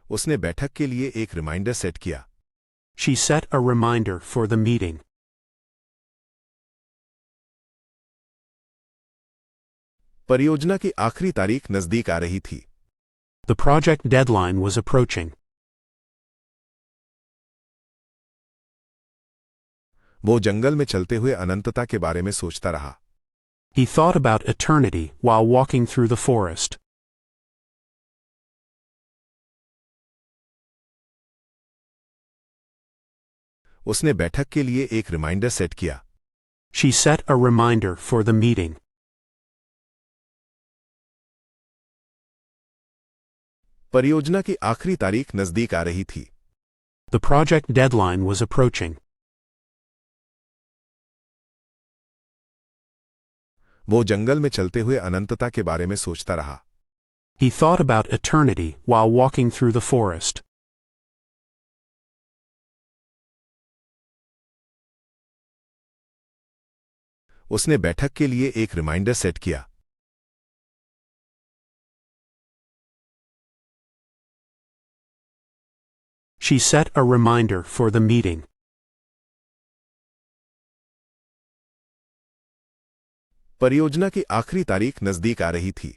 उसने बैठक के लिए एक रिमाइंडर सेट किया। She set a reminder for the meeting. परियोजना की आखिरी तारीख नजदीक आ रही थी। The project deadline was approaching. वो जंगल में चलते हुए अनंतता के बारे में सोचता रहा। He thought about eternity while walking through the forest. उसने बैठक के लिए एक रिमाइंडर सेट किया। She set a reminder for the meeting. परियोजना की आखिरी तारीख नजदीक आ रही थी। The project deadline was approaching. वो जंगल में चलते हुए अनंतता के बारे में सोचता रहा। He thought about eternity while walking through the forest. उसने बैठक के लिए एक रिमाइंडर सेट किया। She set a reminder for the meeting. परियोजना की आखिरी तारीख नजदीक आ रही थी।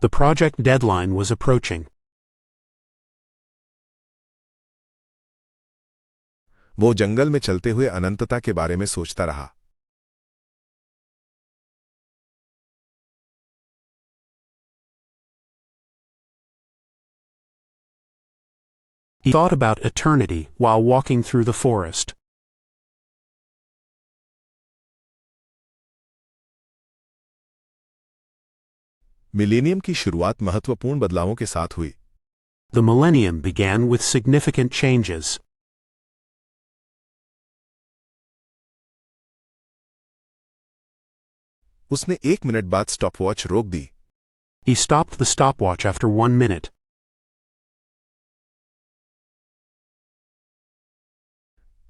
The project deadline was approaching. वो जंगल में चलते हुए अनंतता के बारे में सोचता रहा। He thought about eternity while walking through the forest. Millennium की शुरुआत महत्वपूर्ण बदलावों के साथ हुई। The millennium began with significant changes. उसने 1 मिनट बाद स्टॉपवॉच रोक दी। He stopped the stopwatch after 1 minute.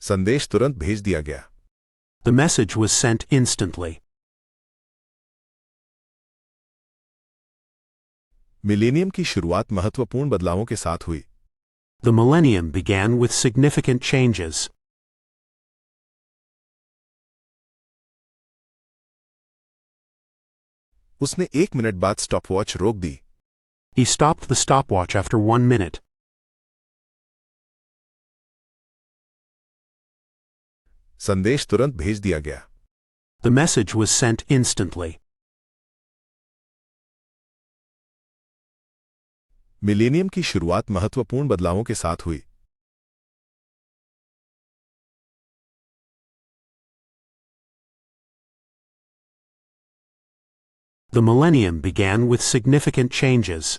संदेश तुरंत भेज दिया गया। The message was sent instantly. Millennium की शुरुआत महत्वपूर्ण बदलावों के साथ हुई। The millennium began with significant changes. उसने 1 मिनट बाद स्टॉपवॉच रोक दी। He stopped the stopwatch after 1 minute. संदेश तुरंत भेज दिया गया। The message was sent instantly. Millennium की शुरुआत महत्वपूर्ण बदलावों के साथ हुई। The millennium began with significant changes.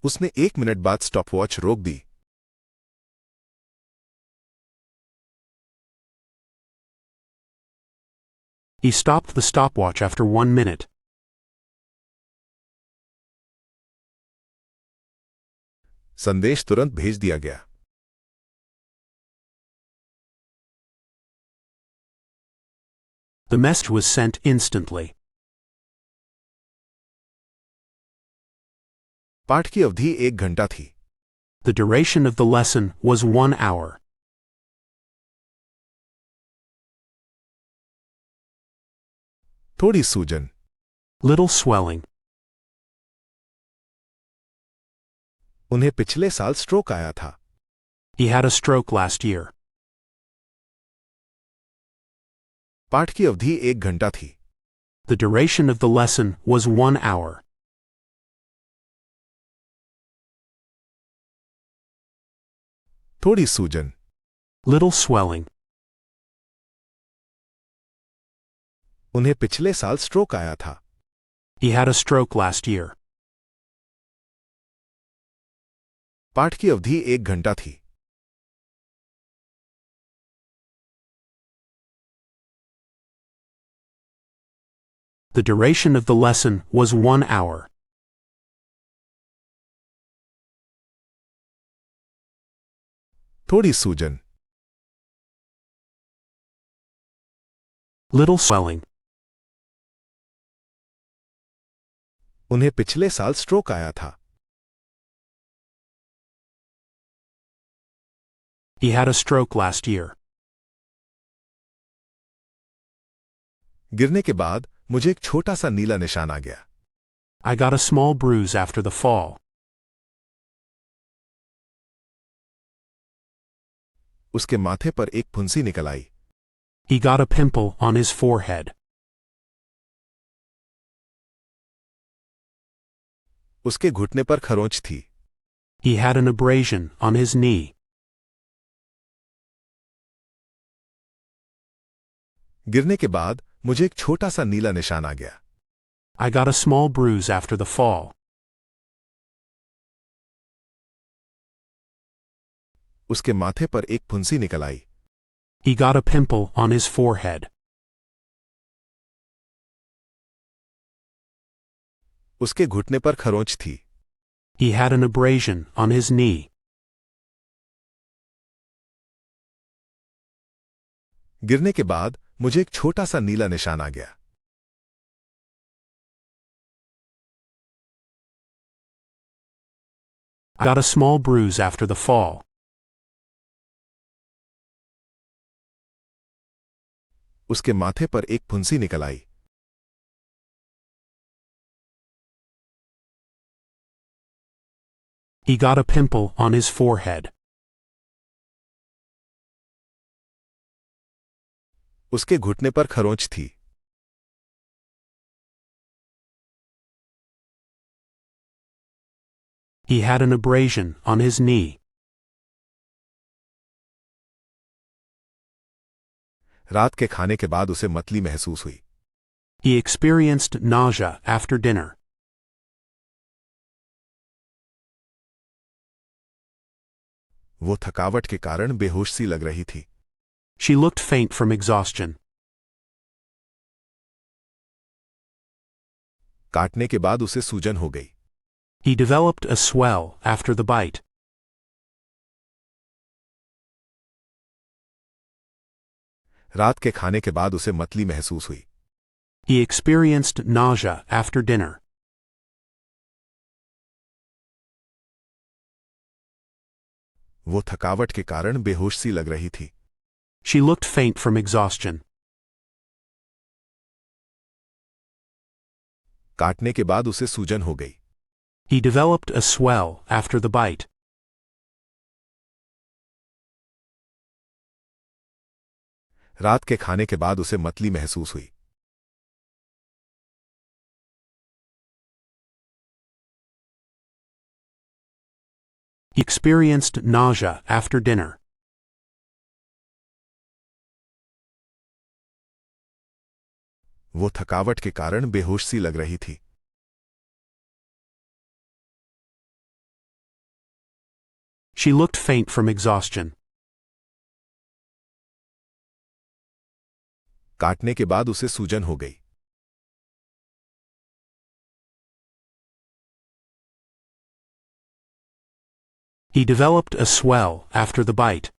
उसने 1 मिनट बाद स्टॉपवॉच रोक दी। He stopped the stopwatch after 1 minute. संदेश तुरंत भेज दिया गया। The message was sent instantly. पाठ की अवधि 1 घंटा थी। The duration of the lesson was 1 hour. थोड़ी सूजन। Little swelling. उन्हें पिछले साल स्ट्रोक आया था। He had a stroke last year. पाठ की अवधि 1 घंटा थी। The duration of the lesson was 1 hour. थोड़ी सूजन। Little swelling. उन्हें पिछले साल स्ट्रोक आया था। He had a stroke last year. पाठ की अवधि 1 घंटा थी। The duration of the lesson was 1 hour. थोड़ी सूजन। Little swelling. उन्हें पिछले साल स्ट्रोक आया था। He had a stroke last year. गिरने के बाद मुझे एक छोटा सा नीला निशान आ गया। I got a small bruise after the fall. उसके माथे पर एक फुंसी निकल आई। He got a pimple on his forehead. उसके घुटने पर खरोंच थी। He had an abrasion on his knee. गिरने के बाद मुझे एक छोटा सा नीला निशान आ गया। I got a small bruise after the fall. उसके माथे पर एक फुंसी निकल आई। He got a pimple on his forehead. उसके घुटने पर खरोंच थी। He had an abrasion on his knee. गिरने के बाद मुझे एक छोटा सा नीला निशान आ गया। I got a small bruise after the fall. उसके माथे पर एक फुंसी निकल आई। He got a pimple on his forehead. उसके घुटने पर खरोंच थी। He had an abrasion on his knee. रात के खाने के बाद उसे मतली महसूस हुई। He experienced nausea after dinner. वो थकावट के कारण बेहोश सी लग रही थी। She looked faint from exhaustion. काटने के बाद उसे सूजन हो गई। He developed a swell after the bite. रात के खाने के बाद उसे मतली महसूस हुई। He experienced nausea after dinner. वो थकावट के कारण बेहोश सी लग रही थी। She looked faint from exhaustion. काटने के बाद उसे सूजन हो गई। He developed a swell after the bite. रात के खाने के बाद उसे मतली महसूस हुई। He experienced nausea after dinner. वो थकावट के कारण बेहोश सी लग रही थी। She looked faint from exhaustion. काटने के बाद उसे सूजन हो गई। He developed a swell after the bite.